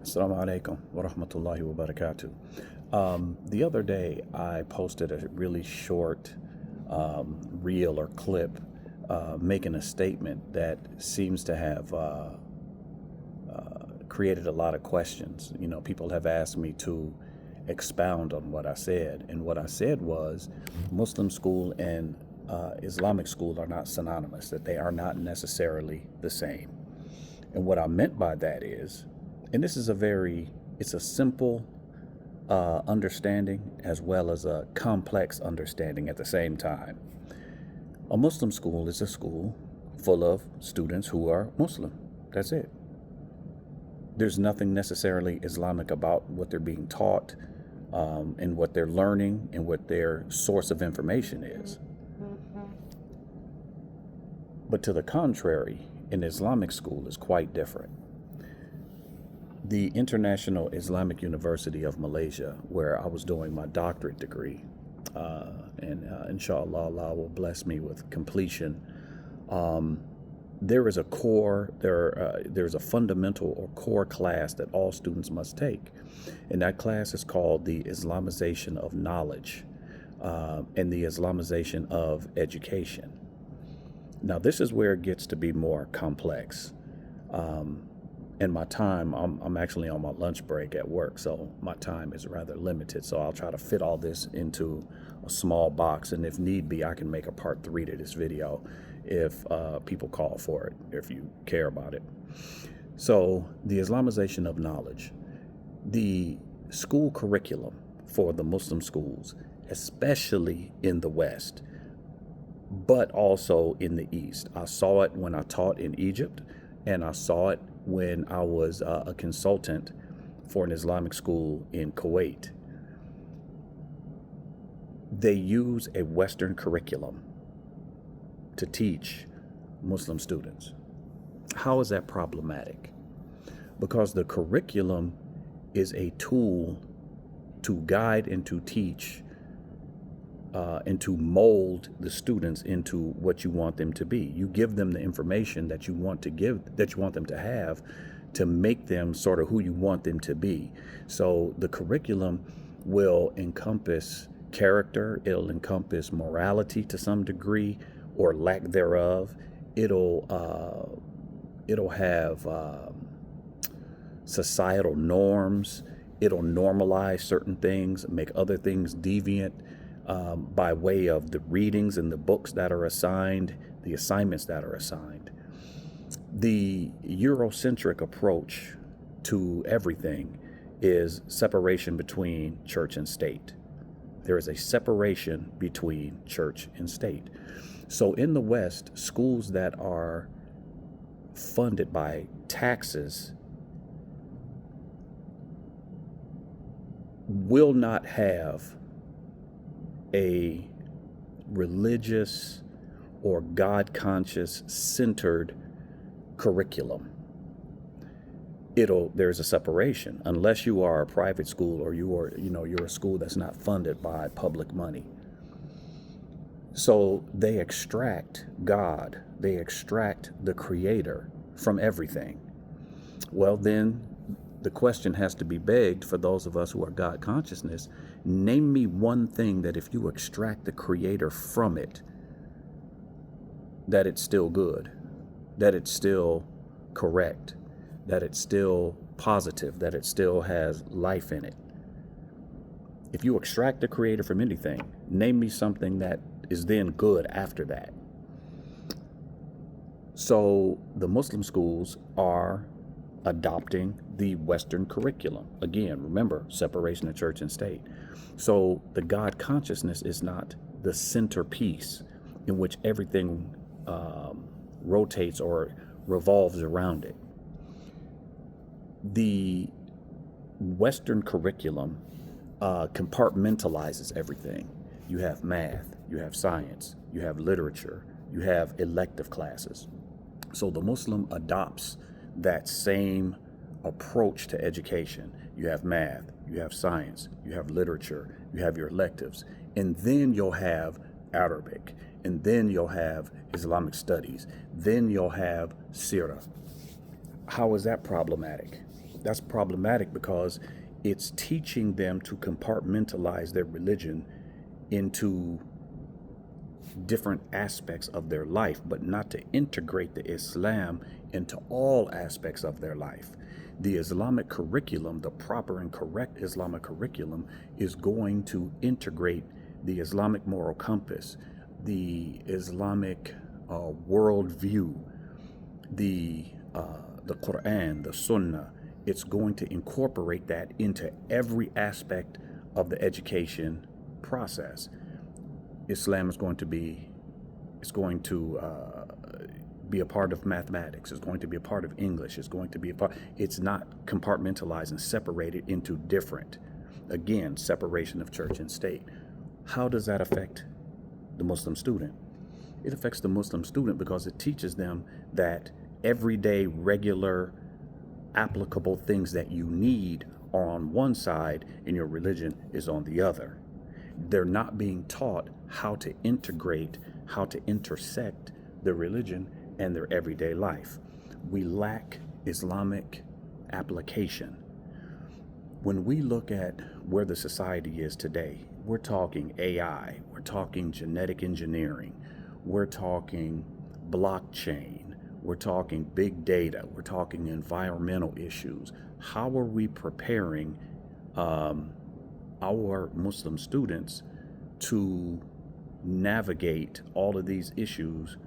Assalamu alaikum wa rahmatullahi wa barakatuh. The other day, I posted a really short reel or clip making a statement that seems to have created a lot of questions. You know, people have asked me to expound on what I said. And what I said was Muslim school and Islamic school are not synonymous, that they are not necessarily the same. And what I meant by that is, and this is it's a simple understanding as well as a complex understanding at the same time. A Muslim school is a school full of students who are Muslim. That's it. There's nothing necessarily Islamic about what they're being taught and what they're learning and what their source of information is. But to the contrary, an Islamic school is quite different. The International Islamic University of Malaysia, where I was doing my doctorate degree, and inshallah, Allah will bless me with completion. There is a core, there's a fundamental or core class that all students must take. And that class is called the Islamization of knowledge and the Islamization of education. Now, this is where it gets to be more complex. In my time, I'm actually on my lunch break at work, so my time is rather limited. So I'll try to fit all this into a small box, and if need be, I can make a part 3 to this video if people call for it, if you care about it. So the Islamization of knowledge, the school curriculum for the Muslim schools, especially in the West, but also in the East. I saw it when I taught in Egypt, and I saw it when I was a consultant for an Islamic school in Kuwait. They use a Western curriculum to teach Muslim students. How is that problematic? Because the curriculum is a tool to guide and to teach and to mold the students into what you want them to be. You give them the information that you want them to have to make them sort of who you want them to be. So the curriculum will encompass character, it'll encompass morality to some degree or lack thereof. It'll have societal norms. It'll normalize certain things, make other things deviant. By way of the readings and the books that are assigned, the assignments that are assigned. The Eurocentric approach to everything is separation between church and state. There is a separation between church and state. So in the West, schools that are funded by taxes will not have a religious or God-conscious centered curriculum. There's a separation unless you are a private school or you're a school that's not funded by public money. So they extract God, they extract the Creator from everything. Well, then the question has to be begged for those of us who are God consciousness. Name me one thing that if you extract the Creator from it, that it's still good, that it's still correct, that it's still positive, that it still has life in it. If you extract the Creator from anything, name me something that is then good after that. So the Muslim schools are adopting the Western curriculum. Again, remember, separation of church and state. So the God consciousness is not the centerpiece in which everything rotates or revolves around it. The Western curriculum compartmentalizes everything. You have math, you have science, you have literature, you have elective classes. So the Muslim adopts that same approach to education. You have math, you have science, you have literature, you have your electives, and then you'll have Arabic, and then you'll have Islamic studies, then you'll have Sirah. How is that problematic? That's problematic because it's teaching them to compartmentalize their religion into different aspects of their life, but not to integrate the Islam into all aspects of their life. The Islamic curriculum, the proper and correct Islamic curriculum, is going to integrate the Islamic moral compass, the Islamic worldview, the Quran, the Sunnah. It's going to incorporate that into every aspect of the education process. Islam is going to be, be a part of mathematics. It's going to be a part of English. It's going to be a part. It's not compartmentalized and separated into different. Again, separation of church and state. How does that affect the Muslim student? It affects the Muslim student because it teaches them that everyday, regular, applicable things that you need are on one side and your religion is on the other. They're not being taught how to integrate, how to intersect the religion and their everyday life. We lack Islamic application. When we look at where the society is today, we're talking AI, we're talking genetic engineering, we're talking blockchain, we're talking big data, we're talking environmental issues. How are we preparing our Muslim students to navigate all of these issues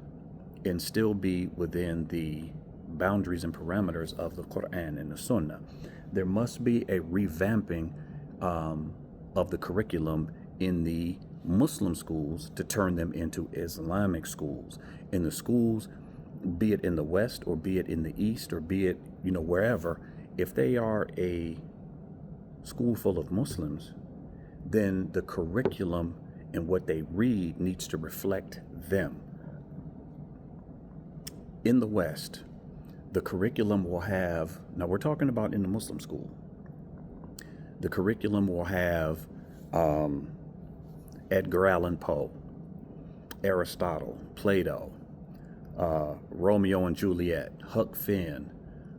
and still be within the boundaries and parameters of the Quran and the Sunnah? There must be a revamping of the curriculum in the Muslim schools to turn them into Islamic schools. In the schools, be it in the West or be it in the East or be it, wherever, if they are a school full of Muslims, then the curriculum and what they read needs to reflect them. In the West, the curriculum will have, now we're talking about in the Muslim school, the curriculum will have Edgar Allan Poe, Aristotle, Plato, Romeo and Juliet, Huck Finn,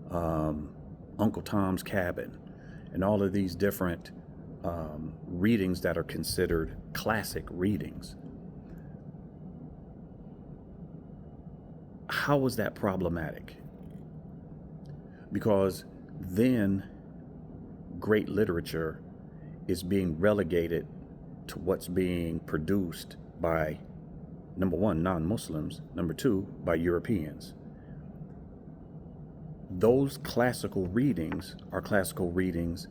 Uncle Tom's Cabin, and all of these different readings that are considered classic readings. How is that problematic? Because then great literature is being relegated to what's being produced by, number one, non-Muslims, number two, by Europeans. Those classical readings are classical readings,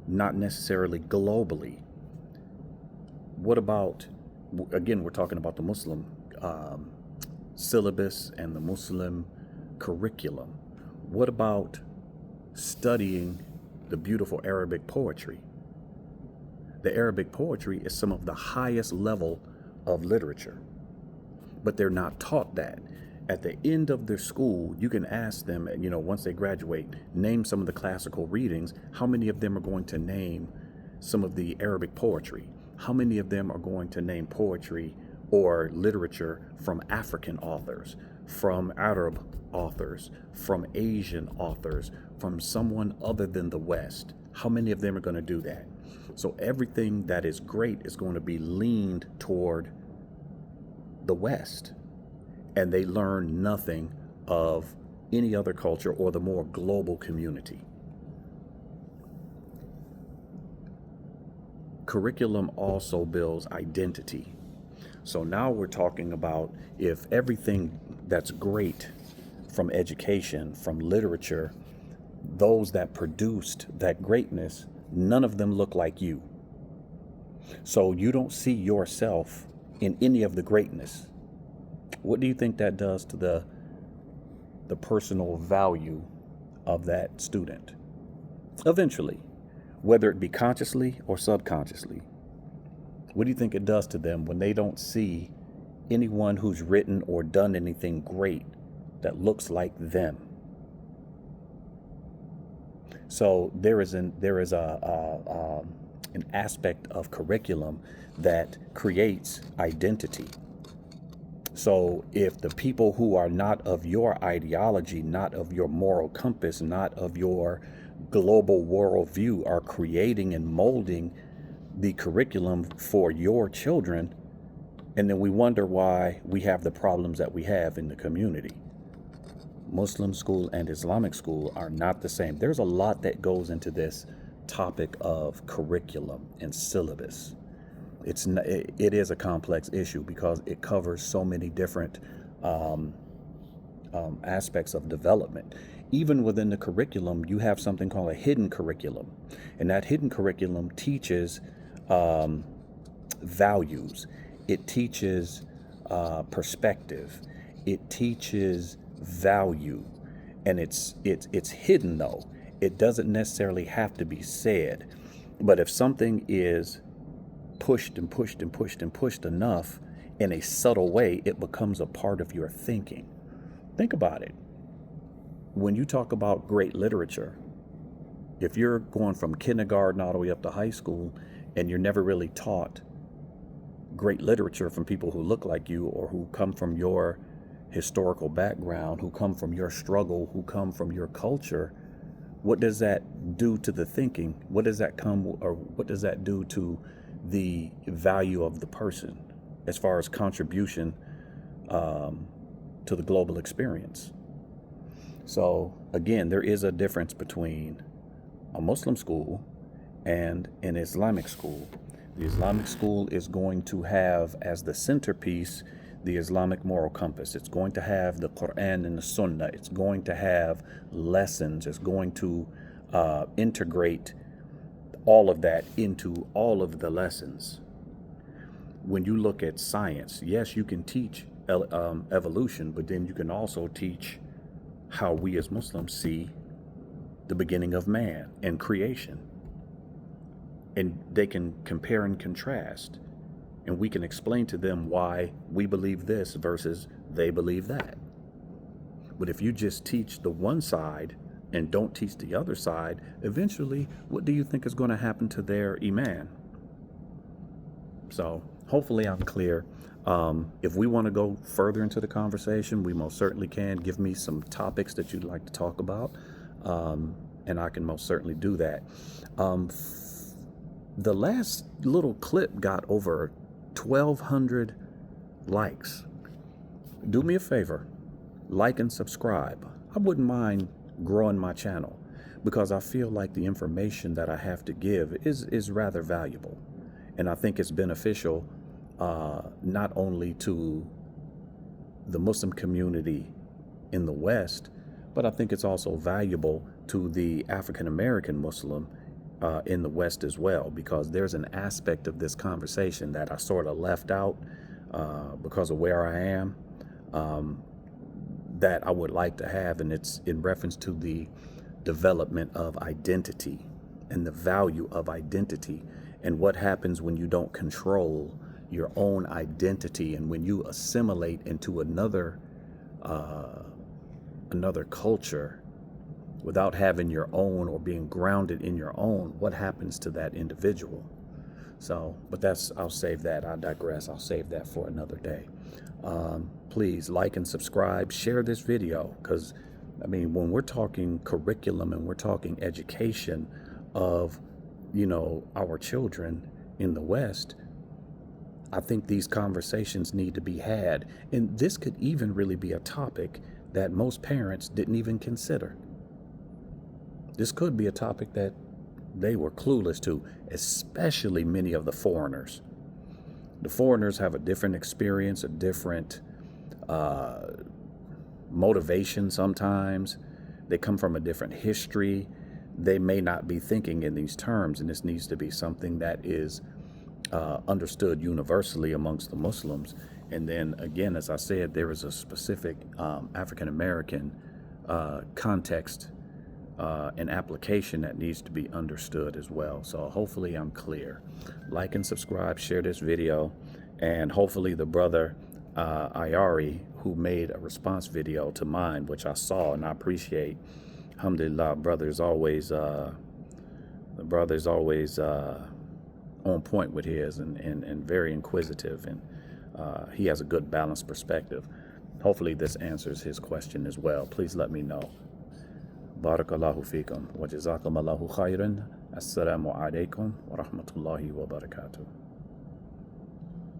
not necessarily globally. What about, again, we're talking about the Muslim syllabus and the Muslim curriculum. What about studying the beautiful Arabic poetry? The Arabic poetry is some of the highest level of literature, but they're not taught that. At the end of their school, you can ask them, once they graduate, name some of the classical readings. How many of them are going to name some of the Arabic poetry? How many of them are going to name poetry or literature from African authors, from Arab authors, from Asian authors, from someone other than the West? How many of them are going to do that? So everything that is great is going to be leaned toward the West, and they learn nothing of any other culture or the more global community. Curriculum also builds identity. So now we're talking about, if everything that's great from education, from literature, those that produced that greatness, none of them look like you. So you don't see yourself in any of the greatness. What do you think that does to the personal value of that student? Eventually, whether it be consciously or subconsciously, what do you think it does to them when they don't see anyone who's written or done anything great that looks like them? So there is an aspect of curriculum that creates identity. So if the people who are not of your ideology, not of your moral compass, not of your global worldview are creating and molding the curriculum for your children. And then we wonder why we have the problems that we have in the community. Muslim school and Islamic school are not the same. There's a lot that goes into this topic of curriculum and syllabus. It is a complex issue because it covers so many different aspects of development. Even within the curriculum, you have something called a hidden curriculum, and that hidden curriculum teaches values. It teaches perspective. It teaches value, and it's hidden though. It doesn't necessarily have to be said, but if something is pushed and pushed and pushed and pushed enough in a subtle way, it becomes a part of your thinking. Think about it. When you talk about great literature, if you're going from kindergarten all the way up to high school and you're never really taught great literature from people who look like you or who come from your historical background, who come from your struggle, who come from your culture, what does that do to the thinking? What does that do to the value of the person as far as contribution to the global experience? So again, there is a difference between a Muslim school and an Islamic school. The Islamic school is going to have as the centerpiece the Islamic moral compass. It's going to have the Quran and the Sunnah. It's going to have lessons. It's going to integrate all of that into all of the lessons. When you look at science, yes, you can teach evolution, but then you can also teach how we as Muslims see the beginning of man and creation. And they can compare and contrast. And we can explain to them why we believe this versus they believe that. But if you just teach the one side and don't teach the other side, eventually, what do you think is going to happen to their iman? So hopefully I'm clear. If we want to go further into the conversation, we most certainly can. Give me some topics that you'd like to talk about, and I can most certainly do that. The last little clip got over 1,200 likes. Do me a favor, like and subscribe. I wouldn't mind growing my channel because I feel like the information that I have to give is rather valuable. And I think it's beneficial not only to the Muslim community in the West, but I think it's also valuable to the African American Muslim in the West as well, because there's an aspect of this conversation that I sort of left out because of where I am that I would like to have, and it's in reference to the development of identity and the value of identity and what happens when you don't control your own identity and when you assimilate into another culture without having your own or being grounded in your own. What happens to that individual? So, but I'll save that. I digress. I'll save that for another day. Please like and subscribe, share this video, because I mean, when we're talking curriculum and we're talking education of, our children in the West, I think these conversations need to be had. And this could even really be a topic that most parents didn't even consider. This could be a topic that they were clueless to, especially many of the foreigners. The foreigners have a different experience, a different motivation sometimes. They come from a different history. They may not be thinking in these terms, and this needs to be something that is understood universally amongst the Muslims. And then again, as I said, there is a specific African American context and application that needs to be understood as well. So hopefully I'm clear. Like and subscribe, share this video, and hopefully the brother Ayari, who made a response video to mine, which I saw and I appreciate. Alhamdulillah, the brother's always on point with his and very inquisitive, and he has a good balanced perspective. Hopefully this answers his question as well. Please let me know. Barakallahu fikum. Wa jazakum Allahu khairan. Assalamu alaikum wa rahmatullahi wa barakatuh.